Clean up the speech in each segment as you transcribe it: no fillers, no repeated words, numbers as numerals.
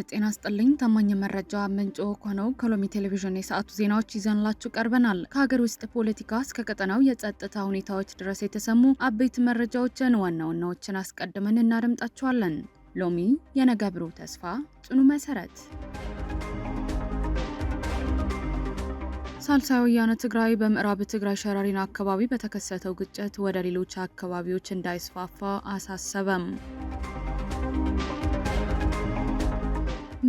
ጤና ይስጥልኝ። ታማኝ መረጃ ምንጭ ሆነው ከሎሚ ቴሌቪዥን የሰዓቱ ዜናዎች ይዘንላችሁ ቀርበናል። ከሀገር ውስጥ ፖለቲካ እስከ ቀጠናው የጸጥታ ሁኔታዎች ድረስ የተሰሙ አበይት መረጃዎችን ዋና ዋናዎችን አስቀድመን እናደምጣችኋለን። ሎሚ የነገ ብሩህ ተስፋ ጽኑ መሰረት። ሳልሳይ ወያነ ትግራይ በምዕራብ ትግራይ ሸረሪና አካባቢ በተከሰተው ግጭት ወደ ሌሎች አካባቢዎች እንዳይስፋፋ አሳሰበም።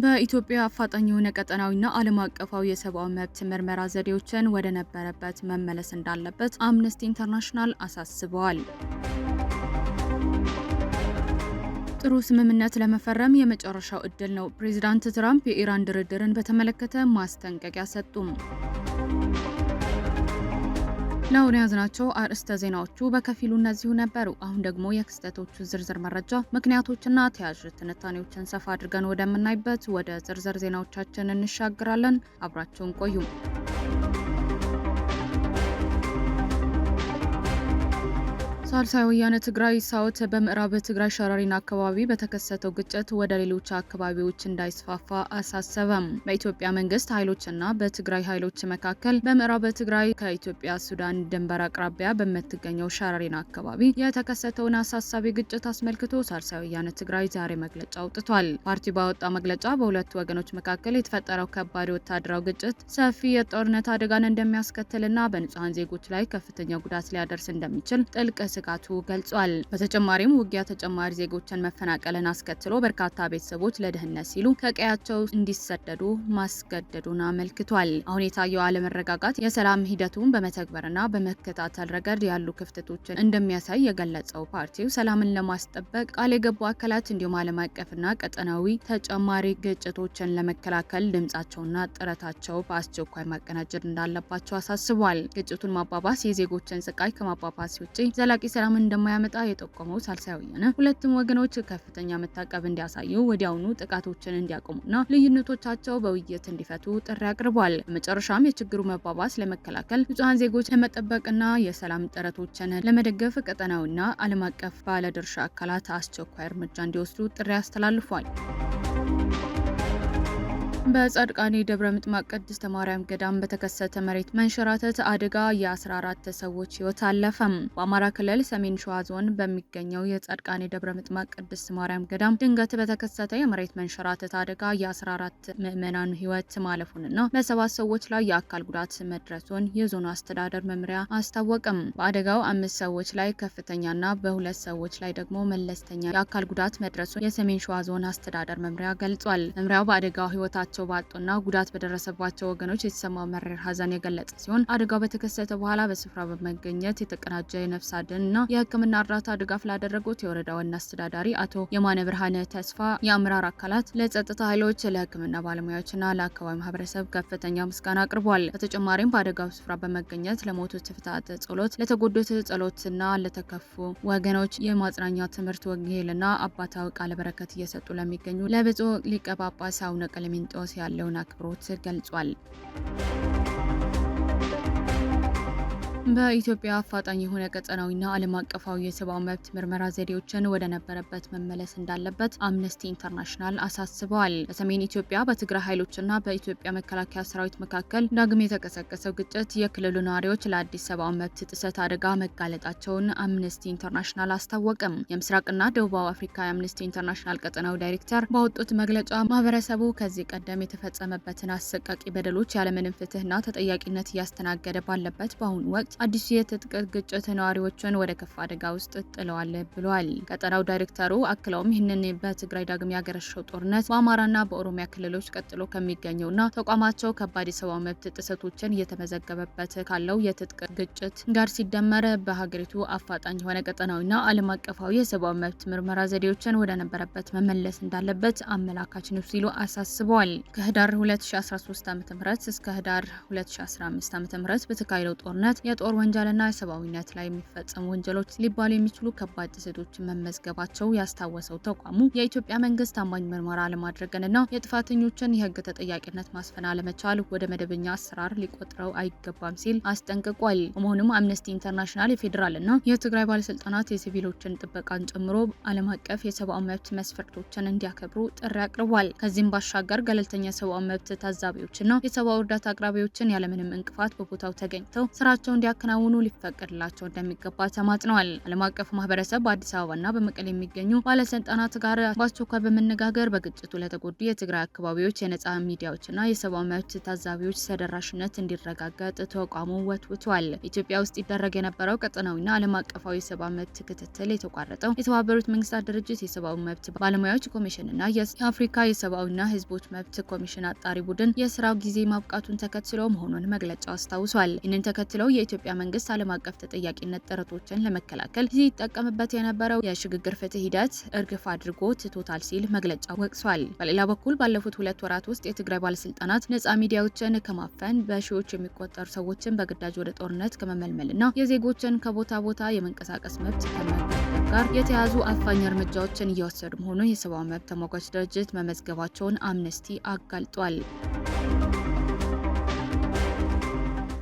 በኢትዮጵያ አፋጣኝ የሆነ ቀጠናዊና ዓለም አቀፋዊ የሰብአዊ መብት ምርመራ ዘዴዎችን ወደ ነበረበት መመለስ እንዳለበት አምነስቲ ኢንተርናሽናል አሳስበዋል። ጥሩ ስምምነት ለመፈረም የመጨረሻው እድል ነው። ፕሬዚዳንት ትራምፕ የኢራን ድርድርን በተመለከተ ማስጠንቀቂያ ሰጡም። ለአሁን የያዝናቸው አርዕስተ ዜናዎቹ በከፊሉ እነዚሁ ነበሩ። አሁን ደግሞ የክስተቶቹ ዝርዝር መረጃ፣ ምክንያቶችና ተያያዥ ትንታኔዎችን ሰፋ አድርገን ወደምናይበት ወደ ዝርዝር ዜናዎቻችን እንሻገራለን። አብራችሁን ቆዩ። ሳልሳይ ወያነ ትግራይ ሳውት በምዕራብ ትግራይ ሸረሪና አካባቢ በተከሰተው ግጭት ወደ ሌሎች አካባቢዎች እንዳይስፋፋ አሳሰበም። በኢትዮጵያ መንግስት ኃይሎችና በትግራይ ኃይሎች መካከል በምዕራብ ትግራይ ከኢትዮጵያ ሱዳን ድንበር አቅራቢያ በምትገኘው ሸረሪና አካባቢ የተከሰተውን አሳሳቢ ግጭት አስመልክቶ ሳልሳይ ወያነ ትግራይ ዛሬ መግለጫ አውጥቷል። ፓርቲው ባወጣው መግለጫ በሁለቱ ወገኖች መካከል የተፈጠረው ከባድ ወታደራዊ ግጭት ሰፊ የጦርነት አደጋን እንደሚያስከትልና በንጹሐን ዜጎች ላይ ከፍተኛ ጉዳት ሊያደርስ እንደሚችል ጥልቅ ስጋቱ ገልጿል። በተጨማሪም ውጊያ ተጨማሪ ዜጎችን መፈናቀልን አስከትሎ በርካታ ቤተሰቦች ለደህንነት ሲሉ ከቀያቸው እንዲሰደዱ ማስገደዱን አመልክቷል። አሁን የታየው አለመረጋጋት የሰላም ሂደቱን በመተግበርና በመከታተል ረገድ ያሉ ክፍተቶችን እንደሚያሳይ የገለጸው ፓርቲው ሰላምን ለማስጠበቅ ቃል የገቡ አካላት እንዲሁም ዓለም አቀፍና ቀጠናዊ ተጨማሪ ግጭቶችን ለመከላከል ድምጻቸውና ጥረታቸው በአስቸኳይ ማቀናጀት እንዳለባቸው አሳስቧል። ግጭቱን ማባባስ የዜጎችን ስቃይ ከማባባስ ውጪ ዘላቂ ሰላም እንደማያመጣ የጠቆመው ሳልሳይ ወያነ ሁለቱም ወገኖች ከፍተኛ መታቀብ እንዲያሳዩ፣ ወዲያውኑ ጥቃቶችን እንዲያቆሙና ልዩነቶቻቸው በውይይት እንዲፈቱ ጥሪ አቅርቧል። በመጨረሻም የችግሩ መባባስ ለመከላከል ንጹሐን ዜጎች ለመጠበቅና የሰላም ጥረቶችን ለመደገፍ ቀጠናዊና ዓለም አቀፍ ባለድርሻ አካላት አስቸኳይ እርምጃ እንዲወስዱ ጥሪ አስተላልፏል። በጻድቃኔ ደብረ ምጥማቅ ቅድስት ማርያም ገዳም በተከሰተ መሬት መንሸራተት አደጋ የ14 ሰዎች ሕይወት አለፈም። በአማራ ክልል ሰሜን ሸዋ ዞን በሚገኘው የጻድቃኔ ደብረ ምጥማቅ ቅድስት ማርያም ገዳም ድንገት በተከሰተ የመሬት መንሸራተት አደጋ የ14 ምዕመናን ሕይወት ማለፉንና በ7 ሰዎች ላይ የአካል ጉዳት መድረሱን የዞኑ አስተዳደር መምሪያ አስታወቀም። በአደጋው 5 ሰዎች ላይ ከፍተኛና በ2 ሰዎች ላይ ደግሞ መለስተኛ የአካል ጉዳት መድረሱን የሰሜን ሸዋ ዞን አስተዳደር መምሪያ ገልጿል። መምሪያው በአደጋው ሕይወታቸው ባጡና ጉዳት በደረሰባቸው ወገኖች የተሰማው መራር ሐዘን የገለጸ ሲሆን አደጋው በተከሰተ በኋላ በስፍራው በመገኘት የተቀናጀ የነፍስ አድንና የሕክምና እርዳታ ድጋፍ ላደረጉት የወረዳ ዋና አስተዳዳሪ አቶ የማነ ብርሃነ ተስፋ፣ የአመራር አካላት፣ ለጸጥታ ኃይሎች፣ ለሕክምና ባለሙያዎችና ለአካባቢ ማህበረሰብ ከፍተኛ ምስጋና አቅርቧል። በተጨማሪም በአደጋው ስፍራ በመገኘት ለሞቱት ፍትሐተ ጸሎት፣ ለተጎዱት ጸሎትና ለተከፉ ወገኖች የማጽናኛ ትምህርት ወንጌልና አባታዊ ቃለ በረከት እየሰጡ ለሚገኙ ለብፁዕ ሊቀ ጳጳስ አቡነ ቀለሜንጦስ ያለውን አክብሮት ገልጿል። በኢትዮጵያ አፋጣኝ የሆነ ቀጠናዊና ዓለም አቀፋዊ የሰብአዊ መብት ምርመራ ዘዴዎችን ወደ ነበረበት መመለስ እንዳለበት አምነስቲ ኢንተርናሽናል አሳስበዋል። በሰሜን ኢትዮጵያ በትግራይ ኃይሎችና በኢትዮጵያ መከላከያ ሰራዊት መካከል ዳግም የተቀሰቀሰው ግጭት የክልሉ ነዋሪዎች ለአዲስ ሰብአዊ መብት ጥሰት አደጋ መጋለጣቸውን አምነስቲ ኢንተርናሽናል አስታወቀም። የምስራቅና ደቡባዊ አፍሪካ የአምነስቲ ኢንተርናሽናል ቀጠናዊ ዳይሬክተር ባወጡት መግለጫ ማህበረሰቡ ከዚህ ቀደም የተፈጸመበትን አሰቃቂ በደሎች ያለምንም ፍትህና ተጠያቂነት እያስተናገደ ባለበት በአሁኑ ወቅት አዲሱ የትጥቅ ግጭት ነዋሪዎችን ወደ ከፍ አደጋ ውስጥ ጥለዋል ብለዋል። ቀጠናው ዳይሬክተሩ አክለውም ይህንን በትግራይ ዳግም ያገረሸው ጦርነት በአማራና በኦሮሚያ ክልሎች ቀጥሎ ከሚገኘውና ተቋማቸው ከባድ የሰብአዊ መብት ጥሰቶችን እየተመዘገበበት ካለው የትጥቅ ግጭት ጋር ሲደመር በሀገሪቱ አፋጣኝ የሆነ ቀጠናዊና ዓለም አቀፋዊ የሰብአዊ መብት ምርመራ ዘዴዎችን ወደ ነበረበት መመለስ እንዳለበት አመላካች ነው ሲሉ አሳስበዋል። ከህዳር 2013 ዓ.ም እስከ ህዳር 2015 ዓ.ም በተካሄደው ጦርነት የጦር ወንጀልና ሰብአዊነት ላይ የሚፈጸሙ ወንጀሎች ሊባሉ የሚችሉ ከባድ ጥሰቶችን መመዝገባቸው ያስታወሰው ተቋሙ የኢትዮጵያ መንግስት ታማኝ ምርመራ አለማድረግንና የጥፋተኞችን የህግ ተጠያቂነት ማስፈን አለመቻል ወደ መደበኛ አሰራር ሊቆጥረው አይገባም ሲል አስጠንቅቋል። በመሆኑም አምነስቲ ኢንተርናሽናል የፌዴራልና የትግራይ ባለስልጣናት የሲቪሎችን ጥበቃን ጨምሮ ዓለም አቀፍ የሰብአዊ መብት መስፈርቶችን እንዲያከብሩ ጥሪ አቅርቧል። ከዚህም ባሻገር ገለልተኛ የሰብአዊ መብት ታዛቢዎችና የሰብአዊ እርዳታ አቅራቢዎችን ያለምንም እንቅፋት በቦታው ተገኝተው ስራቸውን እንዲያከናውኑ ሊፈቀድላቸው እንደሚገባ ተማጽነዋል። ዓለም አቀፍ ማህበረሰብ በአዲስ አበባና በመቀሌ የሚገኙ ባለስልጣናት ጋር በአስቸኳይ በመነጋገር በግጭቱ ለተጎዱ የትግራይ አካባቢዎች የነጻ ሚዲያዎችና የሰብአዊ መብት ታዛቢዎች ተደራሽነት እንዲረጋገጥ ተቋሙ ወትውቷል። ኢትዮጵያ ውስጥ ይደረግ የነበረው ቀጠናዊና ዓለም አቀፋዊ የሰብአዊ መብት ክትትል የተቋረጠው የተባበሩት መንግስታት ድርጅት የሰብአዊ መብት ባለሙያዎች ኮሚሽንና የአፍሪካ የሰብአዊና ህዝቦች መብት ኮሚሽን አጣሪ ቡድን የስራው ጊዜ ማብቃቱን ተከትሎ መሆኑን መግለጫው አስታውሷል። ይህንን ተከትለው የኢትዮጵያ መንግስት ዓለም አቀፍ ተጠያቂነት ጥረቶችን ለመከላከል ሲጠቀምበት የነበረው የሽግግር ፍትህ ሂደት እርግፍ አድርጎ ትቶታል ሲል መግለጫው ወቅሷል። በሌላ በኩል ባለፉት 2 ወራት ውስጥ የትግራይ ባለስልጣናት ነጻ ሚዲያዎችን ከማፈን በሺዎች የሚቆጠሩ ሰዎችን በግዳጅ ወደ ጦርነት ከመመልመልና የዜጎችን ከቦታ ቦታ የመንቀሳቀስ መብት ከመገደብ ጋር የተያዙ አፋኝ እርምጃዎችን እየወሰዱ መሆኑን የሰብአዊ መብት ተሟጋች ድርጅት መመዝገባቸውን አምነስቲ አጋልጧል።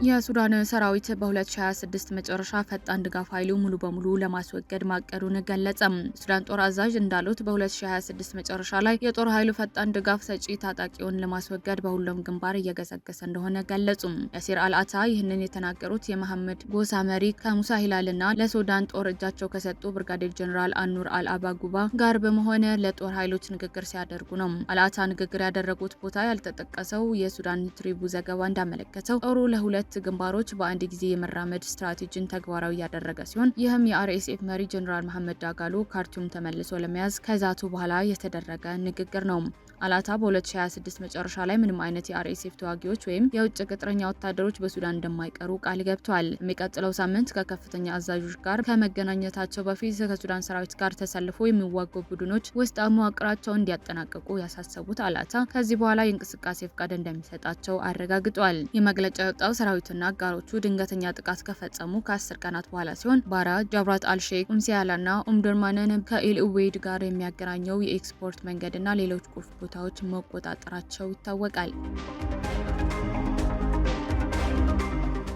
የሱዳን ሰራዊት በ2026 መጨረሻ ፈጣን ድጋፍ ኃይሉ ሙሉ በሙሉ ለማስወገድ ማቀዱን ገለጸ። ሱዳን ጦር አዛዥ እንዳሉት በ2026 መጨረሻ ላይ የጦር ኃይሉ ፈጣን ድጋፍ ሰጪ ታጣቂውን ለማስወገድ በሁሉም ግንባር እየገሰገሰ እንደሆነ ገለጹ። ያሲር አልአታ ይህንን የተናገሩት የመሐመድ ጎሳ መሪ ከሙሳ ሂላልና ለሱዳን ጦር እጃቸው ከሰጡ ብርጋዴር ጀነራል አኑር አልአባጉባ ጋር በመሆን ለጦር ኃይሎች ንግግር ሲያደርጉ ነው። አልአታ ንግግር ያደረጉት ቦታ ያልተጠቀሰው የሱዳን ትሪቡ ዘገባ እንዳመለከተው ጦሩ ለሁለት ግንባሮች በአንድ ጊዜ የመራመድ ስትራቴጂን ተግባራዊ ያደረገ ሲሆን ይህም የአርኤስኤፍ መሪ ጀነራል መሐመድ ዳጋሎ ካርቱም ተመልሶ ለመያዝ ከዛቱ በኋላ የተደረገ ንግግር ነው። አላታ በ2026 መጨረሻ ላይ ምንም አይነት የአርኤስኤፍ ተዋጊዎች ወይም የውጭ ቅጥረኛ ወታደሮች በሱዳን እንደማይቀሩ ቃል ገብተዋል። የሚቀጥለው ሳምንት ከከፍተኛ አዛዦች ጋር ከመገናኘታቸው በፊት ከሱዳን ሰራዊት ጋር ተሰልፎ የሚዋጉ ቡድኖች ውስጥ መዋቅራቸውን እንዲያጠናቅቁ ያሳሰቡት አላታ ከዚህ በኋላ የእንቅስቃሴ ፍቃድ እንደሚሰጣቸው አረጋግጧል። ይህ መግለጫ የወጣው ሰራዊቱና አጋሮቹ ድንገተኛ ጥቃት ከፈጸሙ ከ10 ቀናት በኋላ ሲሆን ባራ ጃብራት አልሼክ ኡምሲያላና ኡምዱርማንን ከኢል ኡዌይድ ጋር የሚያገናኘው የኤክስፖርት መንገድና ሌሎች ቁልፍ ቦታዎች መቆጣጠራቸው ይታወቃል።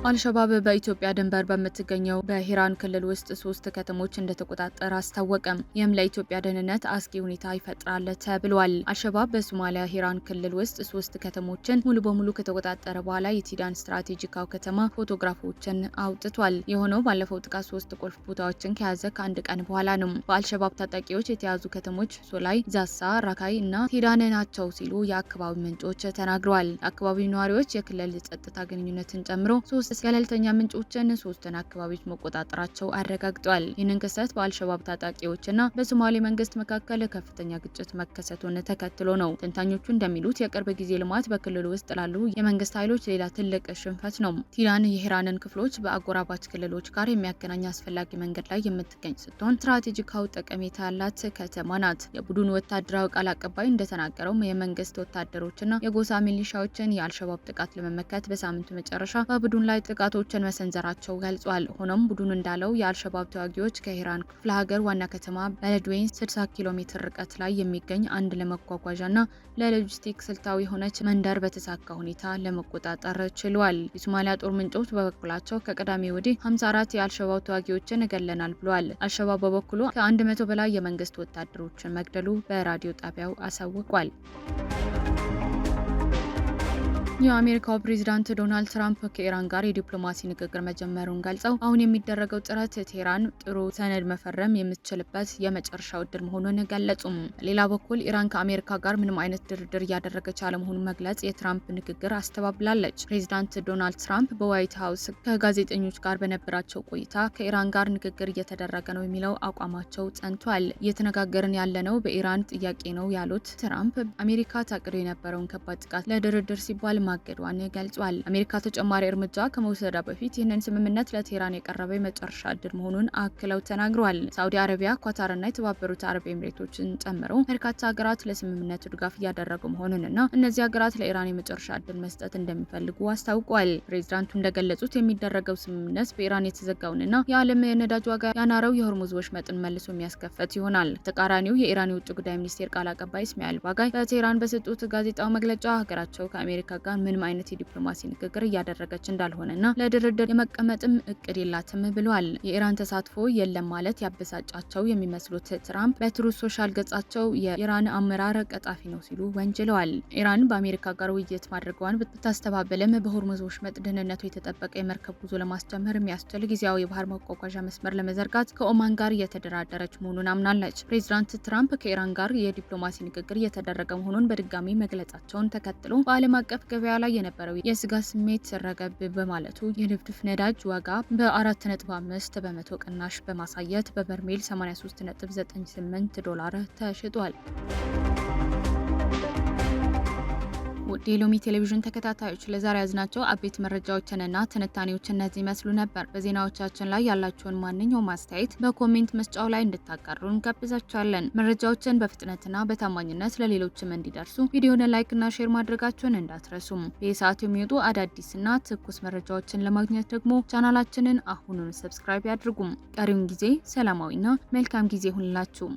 አልሸባብ በኢትዮጵያ ድንበር በምትገኘው በሂራን ክልል ውስጥ 3 ከተሞች እንደተቆጣጠረ አስታወቀም። ይህም ለኢትዮጵያ ደህንነት አስጊ ሁኔታ ይፈጥራል ተብሏል። አልሸባብ በሶማሊያ ሂራን ክልል ውስጥ 3 ከተሞችን ሙሉ በሙሉ ከተቆጣጠረ በኋላ የቲዳን ስትራቴጂካዊ ከተማ ፎቶግራፎችን አውጥቷል። የሆነው ባለፈው ጥቃት 3 ቁልፍ ቦታዎችን ከያዘ ከአንድ ቀን በኋላ ነው። በአልሸባብ ታጣቂዎች የተያዙ ከተሞች ሶላይ፣ ዛሳ፣ ራካይ እና ቲዳን ናቸው ሲሉ የአካባቢ ምንጮች ተናግረዋል። የአካባቢው ነዋሪዎች የክልል ጸጥታ ግንኙነትን ጨምሮ 3 ገለልተኛ ምንጮችን 3 አካባቢዎች መቆጣጠራቸው አረጋግጧል። ይህንን ክስተት በአልሸባብ ታጣቂዎችና በሶማሌ መንግስት መካከል ከፍተኛ ግጭት መከሰቱን ተከትሎ ነው። ተንታኞቹ እንደሚሉት የቅርብ ጊዜ ልማት በክልሉ ውስጥ ላሉ የመንግስት ኃይሎች ሌላ ትልቅ ሽንፈት ነው። ቲዳን የሂራንን ክፍሎች በአጎራባች ክልሎች ጋር የሚያገናኝ አስፈላጊ መንገድ ላይ የምትገኝ ስትሆን ስትራቴጂካዊ ጠቀሜታ ያላት ከተማ ናት። የቡድኑ ወታደራዊ ቃል አቀባይ እንደተናገረው የመንግስት ወታደሮችና የጎሳ ሚሊሻዎችን የአልሸባብ ጥቃት ለመመከት በሳምንቱ መጨረሻ በቡድኑ ላይ ጥቃቶችን መሰንዘራቸው ገልጿል። ሆኖም ቡድኑ እንዳለው የአልሸባብ ተዋጊዎች ከሂራን ክፍለ ሀገር ዋና ከተማ በለድዌን 60 ኪሎ ሜትር ርቀት ላይ የሚገኝ አንድ ለመጓጓዣና ለሎጂስቲክ ስልታዊ የሆነች መንደር በተሳካ ሁኔታ ለመቆጣጠር ችሏል። የሶማሊያ ጦር ምንጮች በበኩላቸው ከቅዳሜ ወዲህ 54 የአልሸባብ ተዋጊዎችን ገለናል ብለዋል። አልሸባብ በበኩሉ ከ100 በላይ የመንግስት ወታደሮችን መግደሉ በራዲዮ ጣቢያው አሳውቋል። የአሜሪካው ፕሬዝዳንት ዶናልድ ትራምፕ ከኢራን ጋር የዲፕሎማሲ ንግግር መጀመሩን ገልጸው አሁን የሚደረገው ጥረት ቴህራን ጥሩ ሰነድ መፈረም የምትችልበት የመጨረሻው እድል መሆኑን ገለጹም። በሌላ በኩል ኢራን ከአሜሪካ ጋር ምንም አይነት ድርድር እያደረገች አለመሆኑን መግለጽ የትራምፕ ንግግር አስተባብላለች። ፕሬዝዳንት ዶናልድ ትራምፕ በዋይት ሀውስ ከጋዜጠኞች ጋር በነበራቸው ቆይታ ከኢራን ጋር ንግግር እየተደረገ ነው የሚለው አቋማቸው ጸንቷል። እየተነጋገርን ያለነው በኢራን ጥያቄ ነው ያሉት ትራምፕ አሜሪካ ታቅዶ የነበረውን ከባድ ጥቃት ለድርድር ሲባል ማገዷን ገልጿል። አሜሪካ ተጨማሪ እርምጃ ከመውሰዷ በፊት ይህንን ስምምነት ለቴህራን የቀረበ የመጨረሻ እድል መሆኑን አክለው ተናግረዋል። ሳዑዲ አረቢያ፣ ኳታርና የተባበሩት አረብ ኤሚሬቶችን ጨምሮ በርካታ ሀገራት ለስምምነቱ ድጋፍ እያደረጉ መሆኑንና እነዚህ ሀገራት ለኢራን የመጨረሻ እድል መስጠት እንደሚፈልጉ አስታውቋል። ፕሬዚዳንቱ እንደገለጹት የሚደረገው ስምምነት በኢራን የተዘጋውንና የዓለም የነዳጅ ዋጋ ያናረው የሆርሙዝ ወሽመጥን መልሶ የሚያስከፈት ይሆናል። ተቃራኒው የኢራን የውጭ ጉዳይ ሚኒስቴር ቃል አቀባይ እስማኤል ባጋይ በቴህራን በሰጡት ጋዜጣዊ መግለጫ ሀገራቸው ከአሜሪካ ጋር ምንም አይነት የዲፕሎማሲ ንግግር እያደረገች እንዳልሆነና ለድርድር የመቀመጥም እቅድ የላትም ብለዋል። የኢራን ተሳትፎ የለም ማለት ያበሳጫቸው የሚመስሉት ትራምፕ በትሩዝ ሶሻል ገጻቸው የኢራን አመራር ቀጣፊ ነው ሲሉ ወንጅለዋል። ኢራን በአሜሪካ ጋር ውይይት ማድረጓን ብታስተባበልም በሆርሙዝ ወሽመጥ ደህንነቱ የተጠበቀ የመርከብ ጉዞ ለማስጀመር የሚያስችል ጊዜያዊ የባህር መጓጓዣ መስመር ለመዘርጋት ከኦማን ጋር እየተደራደረች መሆኑን አምናለች። ፕሬዚዳንት ትራምፕ ከኢራን ጋር የዲፕሎማሲ ንግግር እየተደረገ መሆኑን በድጋሚ መግለጻቸውን ተከትሎ በዓለም አቀፍ ገበያ ላይ የነበረው የስጋት ስሜት ረገብ በማለቱ የድፍድፍ ነዳጅ ዋጋ በ4.5 በመቶ ቅናሽ በማሳየት በበርሜል 83.98 ዶላር ተሽጧል። ውድ የሎሚ ቴሌቪዥን ተከታታዮች ለዛሬ ያዝናቸው አቤት መረጃዎችንና ትንታኔዎች እነዚህ ይመስሉ ነበር። በዜናዎቻችን ላይ ያላችሁን ማንኛውም አስተያየት በኮሜንት መስጫው ላይ እንድታጋሩን እንጋብዛችኋለን። መረጃዎችን በፍጥነትና በታማኝነት ለሌሎችም እንዲደርሱ ቪዲዮን ላይክና ሼር ማድረጋችሁን እንዳትረሱም። በየሰዓቱ የሚወጡ አዳዲስና ትኩስ መረጃዎችን ለማግኘት ደግሞ ቻናላችንን አሁኑን ሰብስክራይብ ያድርጉም። ቀሪውን ጊዜ ሰላማዊና መልካም ጊዜ ይሁንላችሁ።